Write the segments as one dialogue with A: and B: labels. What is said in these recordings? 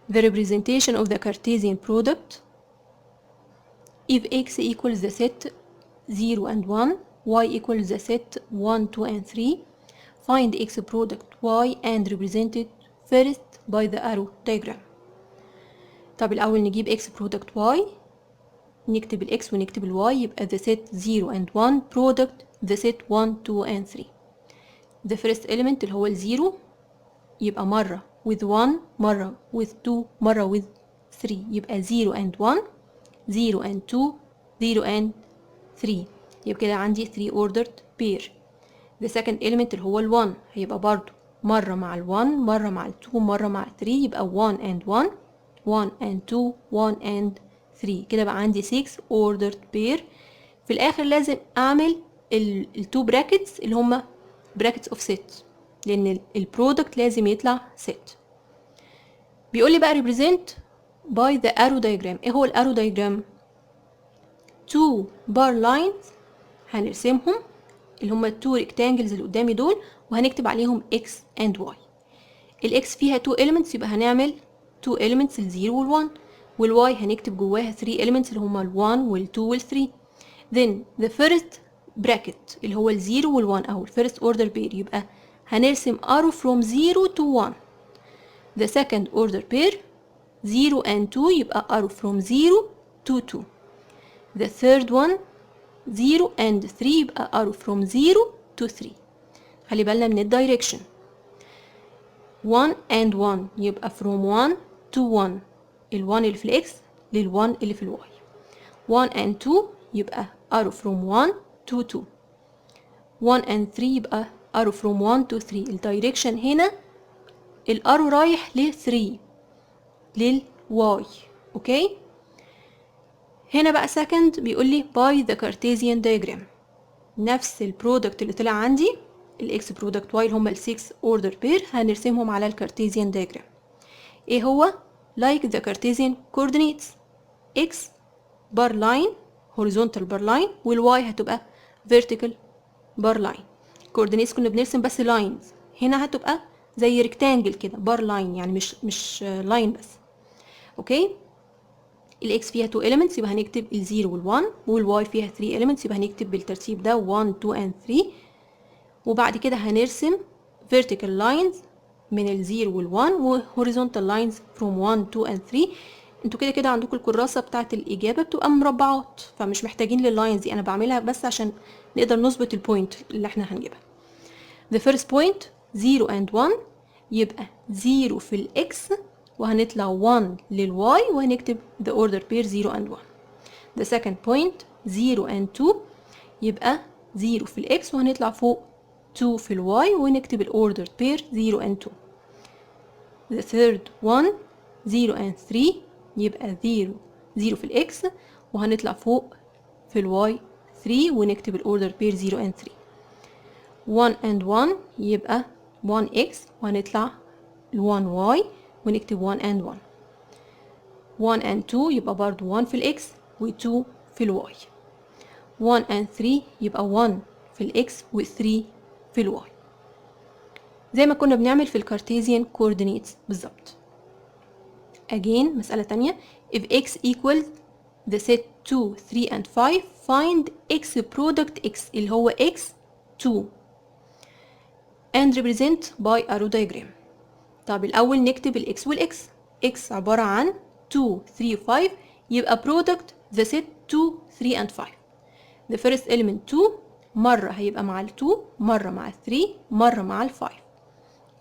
A: the representation of the Cartesian product if x equals the set 0 and 1, y equals the set 1, 2 and 3. Find x product y and represent it first by the arrow diagram. طب الأول نجيب x product y، نكتب ال x ونكتب ال y، يبقى the set 0 and 1 product the set 1, 2 and 3. the first element اللي هو ال 0 يبقى مرة with 1، مرة with 2، مرة with 3، يبقى 0 and 1، 0 and 2، 0 and 3، يبقى كده عندي 3 ordered pair. the second element اللي هو ال 1 هيبقى برضو مرة مع ال 1، مرة مع ال 2، مرة مع ال 3، يبقى 1 and 1، 1 and 2، 1 and 3، كده بقى عندي 6 ordered pair. في الآخر لازم أعمل ال 2 brackets اللي هما brackets of set، لأن البرودكت لازم يطلع set. بيقول لي بقى represent by the arrow diagram. ايه هو الارو diagram؟ 2 bar lines هنرسمهم اللي هما 2 rectangles اللي قدامي دول، وهنكتب عليهم x and y. الاكس فيها 2 elements يبقى هنعمل 2 elements ال 0 وال 1، والواي هنكتب جواها 3 elements اللي هما ال 1 وال 2 وال 3. then the first bracket اللي هو ال 0 وال 1 أو ال first order pair يبقى هنرسم arrow from 0 to 1. the second order pair 0 and 2 يبقى arrow from 0 to 2. the third one 0 and 3 يبقى arrow from 0 to 3. خلي بالنا من الدايركشن. 1 and 1 يبقى from 1 to 1، ال 1 اللي في الاكس لل 1 اللي في الواي. 1 and 2 يبقى arrow from 1 to 2. 1 and 3 يبقى arrow from 1 to 3. الدايركشن هنا الارو رايح ل 3 للواي. اوكي، هنا بقى second بيقول لي by the Cartesian diagram. نفس البرودكت اللي طلع عندي الاكس برودكت واي اللي هما ال 6 order pair هنرسمهم على الكارتيزيان diagram. ايه هو؟ like the Cartesian coordinates x bar line horizontal bar line والواي هتبقى vertical bar line. coordinates كنا بنرسم بس lines، هنا هتبقى زي rectangle كده bar line، يعني مش line بس. اوكي، الاكس فيها 2 elements يبقى هنكتب ال 0 وال 1، والواي فيها 3 elements يبقى هنكتب بالترتيب ده 1 2 and 3. وبعد كده هنرسم vertical lines من ال 0 وال 1 و horizontal lines from 1 2 and 3. انتوا كده كده عندكم الكراسة بتاعت الإجابة بتبقى مربعات، فمش محتاجين لللاينز دي، أنا بعملها بس عشان نقدر نظبط البوينت اللي احنا هنجيبها. the first point 0 and 1 يبقى 0 في الإكس وهنطلع 1 للواي وهنكتب the order pair 0 and 1. the second point 0 and 2 يبقى 0 في الإكس وهنطلع فوق 2 في الواي ونكتب الأوردر بير 0 and 2. the third one 0 and 3 يبقى 0 في الإكس وهنطلع فوق في الواي 3 ونكتب الأوردر بير 0 and 3. 1 and 1 يبقى 1x وهنطلع 1y ونكتب 1 and 1. 1 and 2 يبقى برضو 1 في الإكس و 2 في الواي. 1 and 3 يبقى 1 في الإكس و 3 في الواي، زي ما كنا بنعمل في الكارتيزيان كوردينيتس بالظبط. again مسألة تانية if x equals the set 2 3 and 5 find x product x اللي هو x 2 and represent by arrow diagram. طب الأول نكتب ال x وال x. x عبارة عن 2 3 5 يبقى product the set 2 3 and 5. the first element 2 مرة هيبقى مع ال 2، مرة مع ال 3، مرة مع ال 5،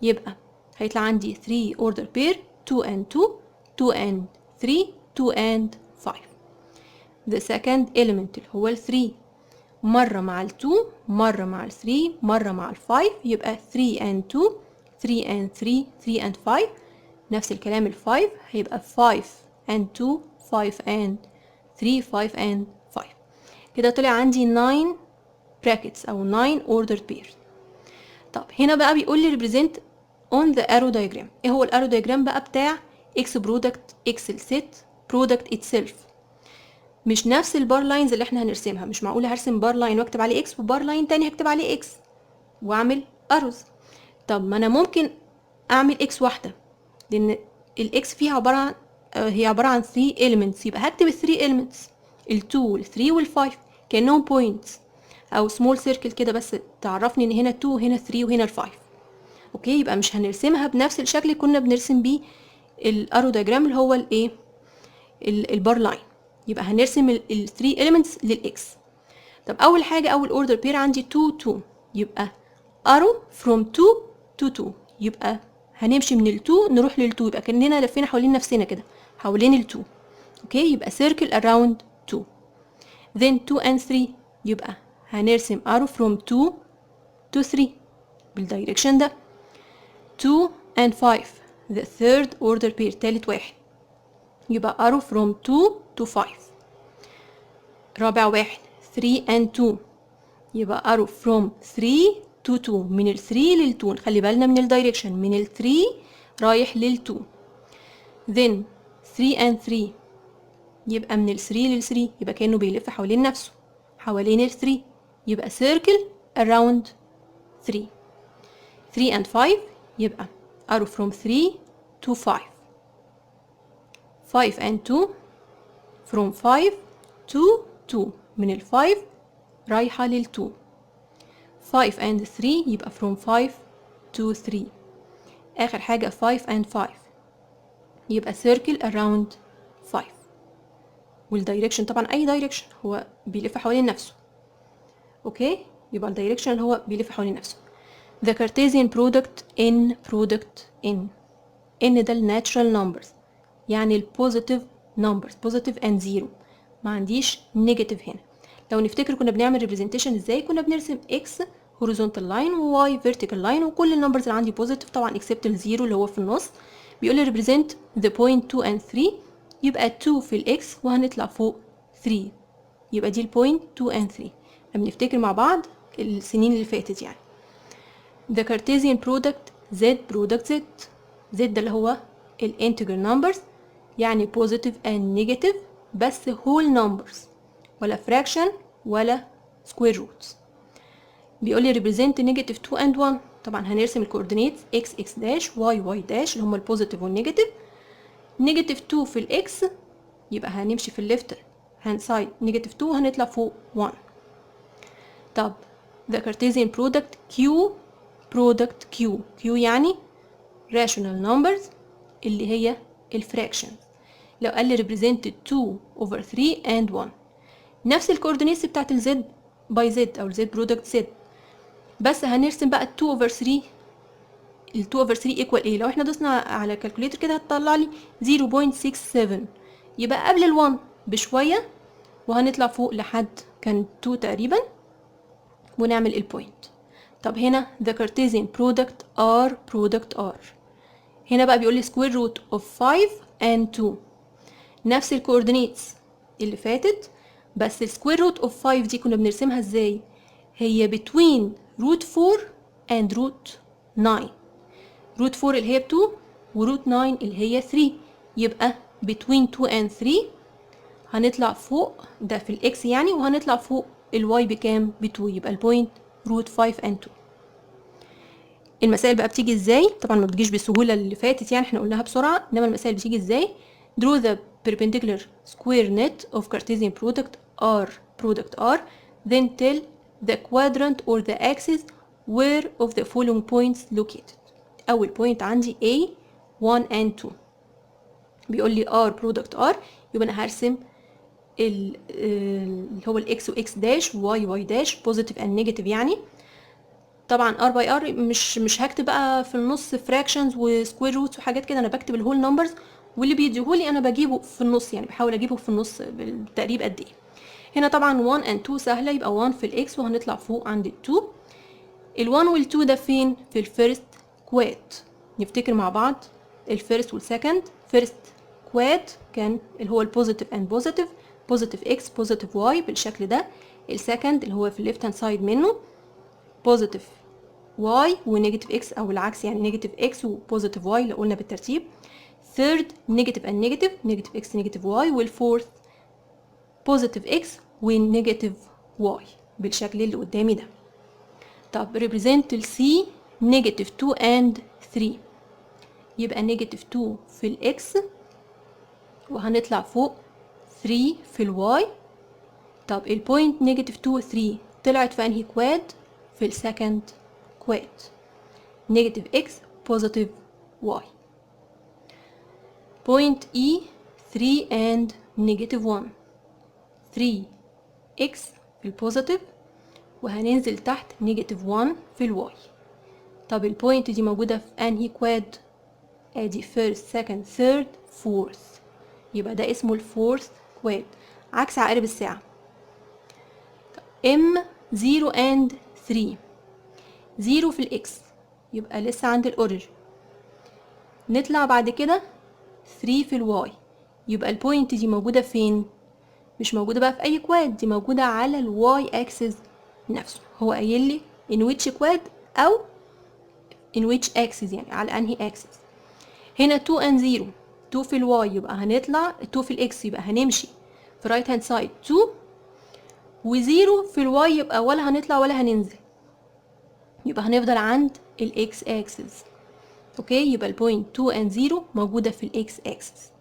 A: يبقى هيطلع عندي 3 order pair 2 and 2 2 and 3 2 and 5. the second element اللي هو ال 3 مرة مع ال 2، مرة مع ال 3، مرة مع ال 5، يبقى 3 and 2 3 and 3 3 and 5. نفس الكلام ال 5 هيبقى 5 and 2 5 and 3 5 and 5. كده طلع عندي 9 brackets أو 9 ordered pairs. طب هنا بقى بيقول لي represent on the arrow diagram. ايه هو الارو diagram بقى بتاع x product x set product itself؟ مش نفس البار لاينز اللي احنا هنرسمها، مش معقولة هرسم بار لاين واكتب عليه x وبار لاين تاني هكتب عليه x واعمل arrows. طب ما انا ممكن اعمل x واحدة، لان الاكس فيها عباره عن هي عباره عن 3 elements، يبقى هكتب ال 3 elements ال2 وال3 وال5 كانهم points او small circle كده، بس تعرفني ان هنا 2 وهنا 3 وهنا ال5. اوكي، يبقى مش هنرسمها بنفس الشكل اللي كنا بنرسم بيه الارو دياجرام اللي هو الايه البار لاين، يبقى هنرسم ال 3 elements للاكس. طب اول حاجه اول اوردر بير عندي 2 2، يبقى arrow from 2 to 2، يبقى هنمشي من ال 2 نروح لل 2، يبقى كاننا لفينا حوالين نفسنا كده حوالين ال 2. اوكي، يبقى circle around 2. then 2 and 3، يبقى هنرسم arrow from 2 to 3 بالدايركشن ده. 2 and 5 the third order pair تالت واحد، يبقى arrow from 2 to 5. رابع واحد 3 and 2، يبقى arrow from 3 to 2، من ال 3 لل 2، خلي بالنا من الدايركشن، من ال 3 رايح لل 2. then 3 and 3، يبقى من ال 3 لل 3، يبقى كأنه بيلف حوالين نفسه حوالين ال 3، يبقى circle around 3. 3 and 5، يبقى arrow from 3 to 5. 5 and 2 from 5 to 2، من ال 5 رايحة لل 2. 5 and 3، يبقى from 5 to 3. آخر حاجة 5 and 5، يبقى circle around 5. والدايركشن طبعا أي دايركشن هو بيلف حوالين نفسه. أوكي، يبقى الدايركشن اللي هو بيلف حوالين نفسه. The Cartesian product n ده ال natural numbers، يعني ال positive numbers positive and zero، ما عنديش negative هنا. لو نفتكر كنا بنعمل representation ازاي، كنا بنرسم x horizontal line و y vertical line، وكل النمبرز اللي عندي positive طبعا except الزيرو اللي هو في النص. بيقول لي represent the point 2 and 3، يبقى 2 في الاكس وهنطلع فوق 3، يبقى دي البوينت 2 and 3. لما نفتكر مع بعض السنين اللي فاتت يعني. the Cartesian product z product z ده اللي هو الانتجر numbers، يعني positive and negative بس whole numbers، ولا fraction ولا square roots. بيقول لي represent negative 2 and 1، طبعا هنرسم الكوردينيتس x x dash y y dash اللي هم البوزيتيف والنيجاتيف. نيجاتيف 2 في الاكس، يبقى هنمشي في الليفت هاند سايد نيجاتيف 2 هنطلع فوق 1. طب the Cartesian product q product q يعني rational numbers اللي هي الفراكشن. لو قال لي represent 2 over 3 and 1، نفس الكوردينيتس بتاعت الزد باي زد او الزد برودكت زد، بس هنرسم بقى 2 over 3. ال 2 over 3 equal ايه؟ لو احنا دوسنا على كالكوليتر كده هتطلع لي 0.67، يبقى قبل ال 1 بشويه وهنطلع فوق لحد كان 2 تقريبا ونعمل البوينت. طب هنا the Cartesian product r هنا بقى بيقول لي square root of 5 and 2، نفس الكوردينيتس اللي فاتت، بس السكوير روت اوف 5 دي كنا بنرسمها ازاي؟ هي between root 4 and root 9. root 4 اللي هي ب 2 وروت 9 اللي هي 3، يبقى between 2 and 3 هنطلع فوق ده في الاكس يعني، وهنطلع فوق الواي بكام؟ ب 2، يبقى البوينت روت 5 and 2. المسائل بقى بتيجي ازاي؟ طبعا ما بتجيش بالسهوله اللي فاتت يعني، احنا قلناها بسرعه، انما المسائل بتيجي ازاي؟ draw the perpendicular square net of Cartesian product r then tell the quadrant or the axis where of the following points located. اول بوينت عندي A 1 and 2، بيقول لي r product r، يبقى انا هرسم اللي هو الاكس واكس داش واي واي داش بوزيتيف اند نيجاتيف يعني. طبعا ار باي ار مش هكتب بقى في النص فراكشنز وسكوير روتس وحاجات كده، انا بكتب الهول نمبرز، واللي بيديهولي انا بجيبه في النص يعني، بحاول اجيبه في النص بالتقريب قد ايه. هنا طبعا 1 and 2 سهله، يبقى 1 في الاكس وهنطلع فوق عند ال 2. ال1 وال2 ده فين؟ في الفيرست كواد. نفتكر مع بعض الفيرست والسكند. فيرست كواد كان اللي هو البوزيتيف اند بوزيتيف، بوزيتيف اكس بوزيتيف واي بالشكل ده. السكند اللي هو في الليفت هاند سايد منه بوزيتيف واي ونيجاتيف اكس، او العكس يعني نيجاتيف اكس وبوزيتيف واي لو قلنا بالترتيب. ثيرد نيجاتيف اند نيجاتيف، نيجاتيف اكس نيجاتيف واي. والفورث بوزيتيف اكس ونيجاتيف واي بالشكل اللي قدامي ده. طب represent ال C negative 2 and 3، يبقى نيجاتيف 2 في الإكس، وهنطلع فوق 3 في الواي. طب البوينت نيجاتيف 2 و 3 طلعت في انهي كواد؟ في السكند كواد. نيجاتيف اكس بوزيتيف واي. بوينت اي 3 and نيجاتيف 1. 3 اكس في البوزيتيف، وهننزل تحت نيجاتيف 1 في الواي. طب البوينت دي موجودة في انهي كواد؟ ادي first second third fourth، يبقى ده اسمه الفورث كواد، عكس عقارب الساعة. M 0 and 3. 0 في الإكس يبقى لسه عند الأوريجن. نطلع بعد كده 3 في الواي، يبقى البوينت دي موجودة فين؟ مش موجودة بقى في أي كواد، دي موجودة على الواي أكسس نفسه. هو قايل لي in which كواد أو in which axis، يعني على أنهي أكسس. هنا 2 and 0، 2 في الواي يبقى هنطلع، 2 في الإكس يبقى هنمشي في right hand side 2، و0 في الواي يبقى ولا هنطلع ولا هننزل، يبقى هنفضل عند الاكس اكسس. اوكي، يبقى البوينت 2 and 0 موجودة في الاكس اكسس.